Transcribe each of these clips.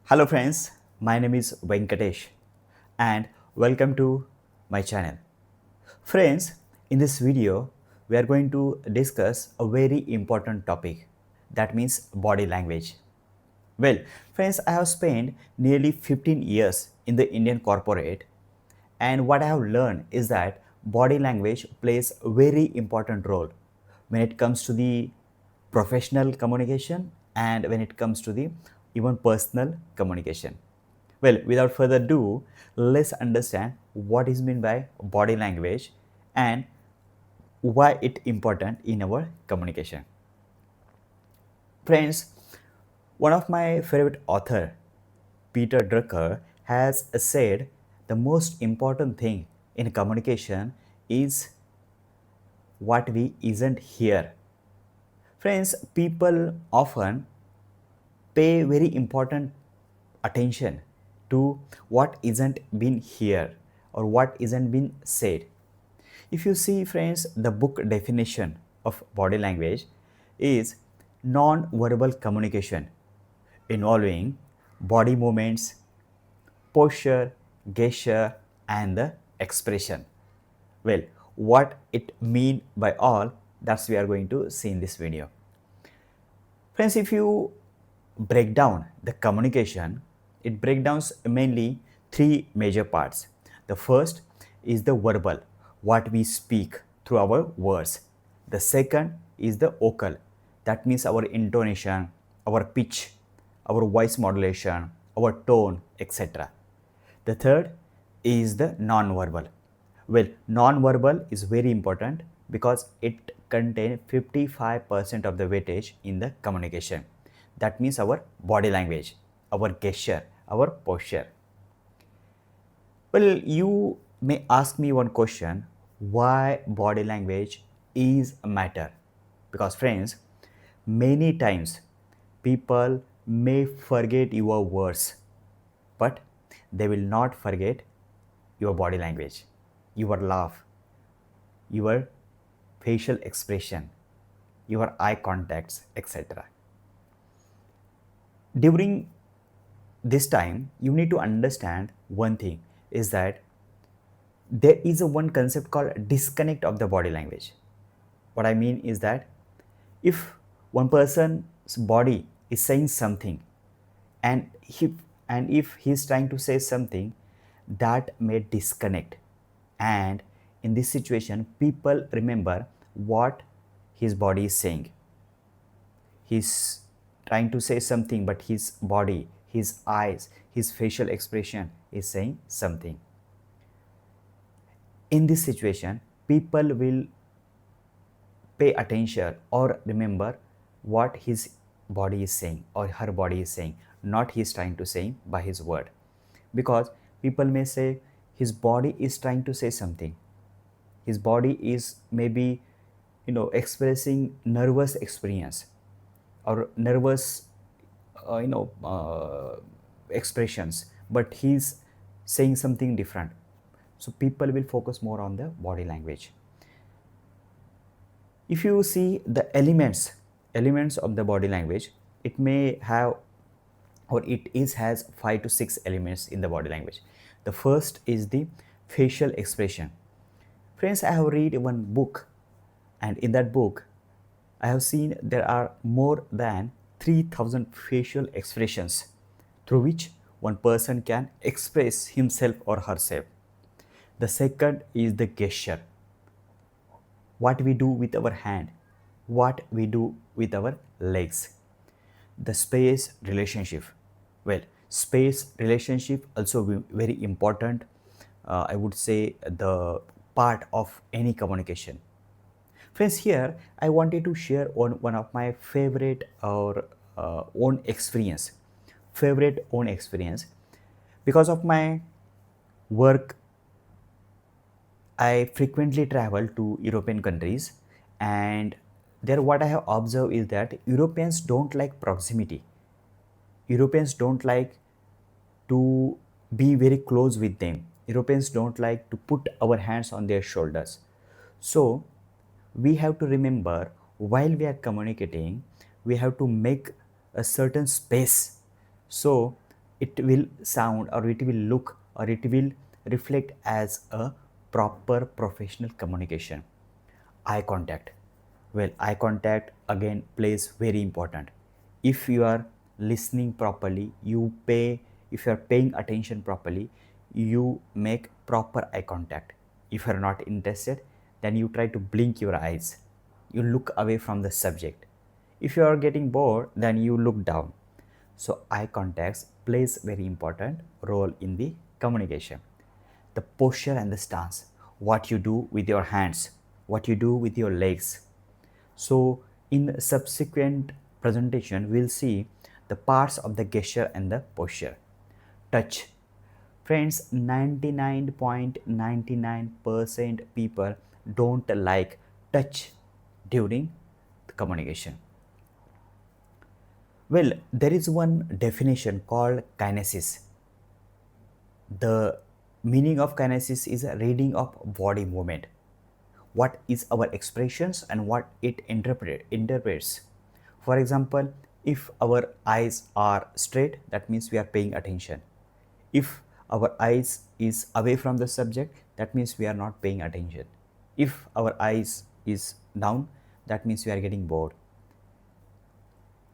Hello friends, my name is Venkatesh and welcome to my channel. Friends, in this video, we are going to discuss a very important topic, that means body language. Well, friends, I have spent nearly 15 years in the Indian corporate, and what I have learned is that body language plays a very important role when it comes to the professional communication and when it comes to the even personal communication. Well, without further ado, let's understand what is meant by body language and why it important in our communication. Friends, one of my favorite author, Peter Drucker, has said the most important thing in communication is what we isn't hear. Friends, people often pay very important attention to what isn't been here or what isn't been said. If you see, friends, the book definition of body language is non-verbal communication involving body movements, posture, gesture, and the expression. Well, what it mean by all, that's we are going to see in this video. Friends, if you break down the communication, it breaks down mainly three major parts. The first is the verbal, what we speak through our words. The second is the vocal, that means our intonation, our pitch, our voice modulation, our tone, etc. The third is the non-verbal. Well, non-verbal is very important because it contains 55% of the weightage in the communication. That means our body language, our gesture, our posture. Well, you may ask me one question, why body language is a matter? Because friends, many times people may forget your words, but they will not forget your body language, your laugh, your facial expression, your eye contacts, etc. During this time, you need to understand one thing is that there is a one concept called disconnect of the body language. What I mean is that if one person's body is saying something and if he's trying to say something that may disconnect, and in this situation people remember what his body is saying. He's trying to say something but his body, his eyes, his facial expression is saying something. In this situation people will pay attention or remember what his body is saying or her body is saying, not he's trying to say by his word. Because people may say his body is trying to say something. His body is maybe expressing nervous experience or nervous expressions, but he's saying something different. So people will focus more on the body language. If you see the elements of the body language, it may have or it is has 5 to 6 elements in the body language. The first is the facial expression. Friends, I have read one book, and in that book I have seen there are more than 3000 facial expressions through which one person can express himself or herself. The second is the gesture, what we do with our hand, what we do with our legs. The space relationship. Well, space relationship also very important. I would say the part of any communication. Friends, here I wanted to share one of my favorite or own experience. Favorite own experience. Because of my work, I frequently travel to European countries, and there what I have observed is that Europeans don't like proximity. Europeans don't like to be very close with them. Europeans don't like to put our hands on their shoulders. So we have to remember while we are communicating, we have to make a certain space. So it will sound or it will look or it will reflect as a proper professional communication. Eye contact. Well, eye contact again plays very important. If you are listening properly, if you are paying attention properly, you make proper eye contact. If you are not interested, then you try to blink your eyes. You look away from the subject. If you are getting bored, then you look down. So eye contact plays very important role in the communication. The posture and the stance, what you do with your hands, what you do with your legs. So in subsequent presentation, we'll see the parts of the gesture and the posture. Touch. Friends, 99.99% people don't like touch during the communication. Well, there is one definition called kinesis. The meaning of kinesis is a reading of body movement. What is our expressions and what it interprets. For example, if our eyes are straight, that means we are paying attention. If our eyes is away from the subject, that means we are not paying attention. If our eyes is down, that means we are getting bored.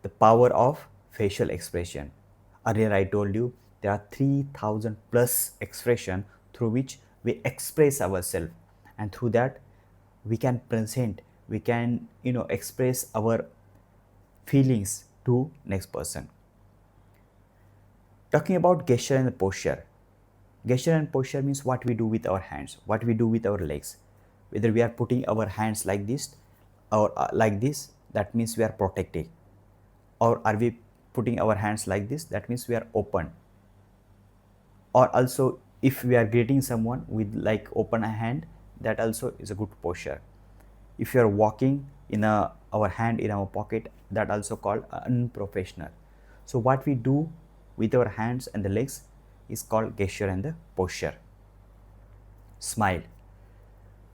The power of facial expression. Earlier I told you there are 3000 plus expression through which we express ourselves, and through that we can present, we can express our feelings to next person. Talking about gesture and posture. Gesture and posture means what we do with our hands, what we do with our legs. Whether we are putting our hands like this or like this, that means we are protecting. Or are we putting our hands like this, that means we are open. Or also if we are greeting someone with like open hand, that also is a good posture. If you are walking in our hand in our pocket, that also called unprofessional. So what we do with our hands and the legs is called gesture and the posture. Smile.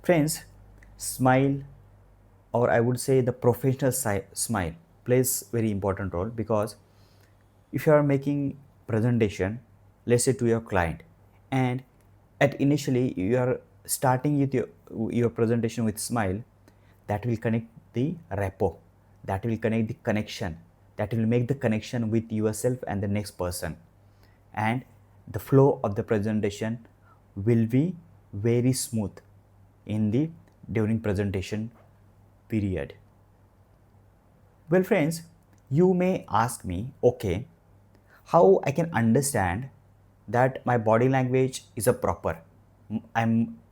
Friends, smile, or I would say the professional smile plays very important role, because if you are making presentation, let's say to your client, and at initially you are starting with your presentation with smile, that will connect the rapport, that will connect the connection, that will make the connection with yourself and the next person, and the flow of the presentation will be very smooth in the during presentation period. Well friends, you may ask me, okay, how I can understand that my body language is a proper,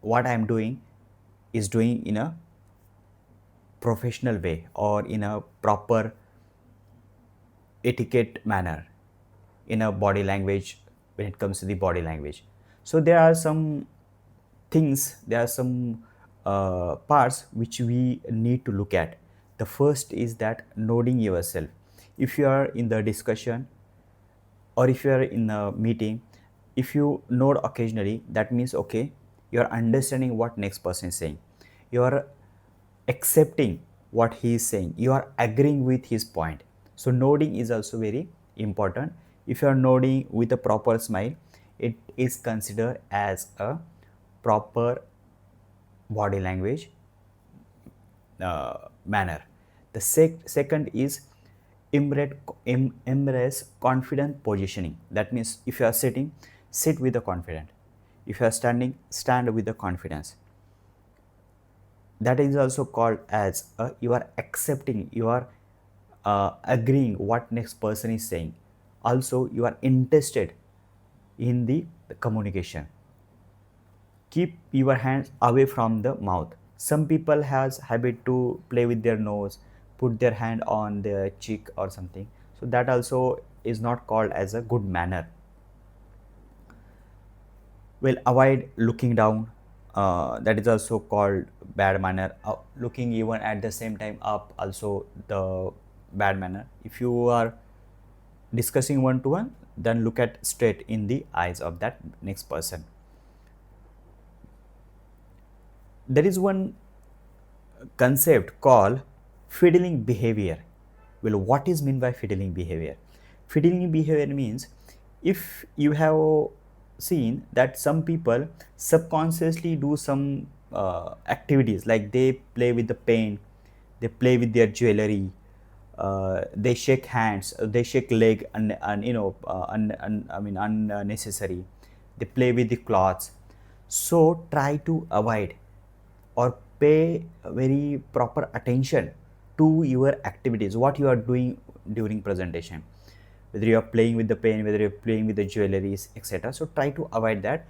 what I'm doing is doing in a professional way or in a proper etiquette manner in a body language when it comes to the body language. So there are some things, there are some parts which we need to look at. The first is that nodding yourself. If you are in the discussion or if you are in a meeting, if you nod occasionally, that means okay, you are understanding what next person is saying, you are accepting what he is saying, you are agreeing with his point. So nodding is also very important. If you are nodding with a proper smile, it is considered as a proper body language manner. The second is embrace confident positioning. That means if you are sitting, sit with the confidence. If you are standing, stand with the confidence. That is also called as you are accepting, you are agreeing what next person is saying. Also you are interested in the communication. Keep your hands away from the mouth. Some people has habit to play with their nose, put their hand on their cheek or something, so that also is not called as a good manner. Well, avoid looking down, that is also called bad manner. Looking even at the same time up, also the bad manner. If you are discussing one to one, then look at straight in the eyes of that next person. There is one concept called fiddling behavior. Well, what is meant by fiddling behavior? Fiddling behavior means if you have seen that some people subconsciously do some activities, like they play with the pen, they play with their jewelry, they shake hands, they shake leg, and I mean unnecessary, they play with the cloths. So try to avoid or pay very proper attention to your activities, what you are doing during presentation, whether you are playing with the pen, whether you're playing with the jewelries, etc. So try to avoid that.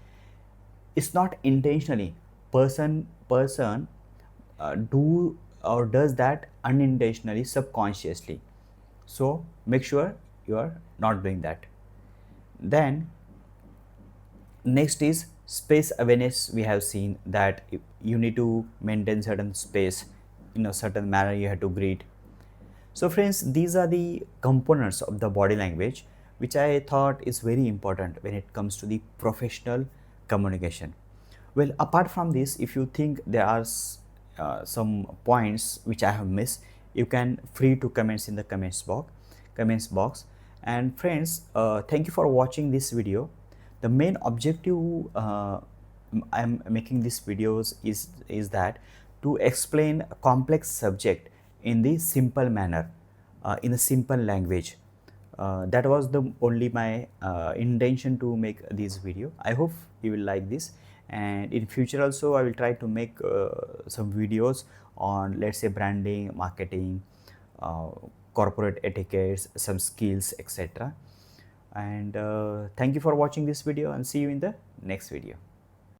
It's not intentionally. Person do or does that unintentionally, subconsciously. So make sure you are not doing that. Then next is space awareness. We have seen that you need to maintain certain space, in a certain manner you have to greet. So friends, these are the components of the body language which I thought is very important when it comes to the professional communication. Well, apart from this, if you think there are some points which I have missed, you can free to comments in the comments box. And friends, thank you for watching this video. The main objective I'm making these videos is that to explain a complex subject in the simple manner, in a simple language. That was the only my intention to make this video. I hope you will like this, and in future also I will try to make some videos on, let's say, branding, marketing, uh, corporate etiquettes, some skills, etc. And thank you for watching this video, and see you in the next video.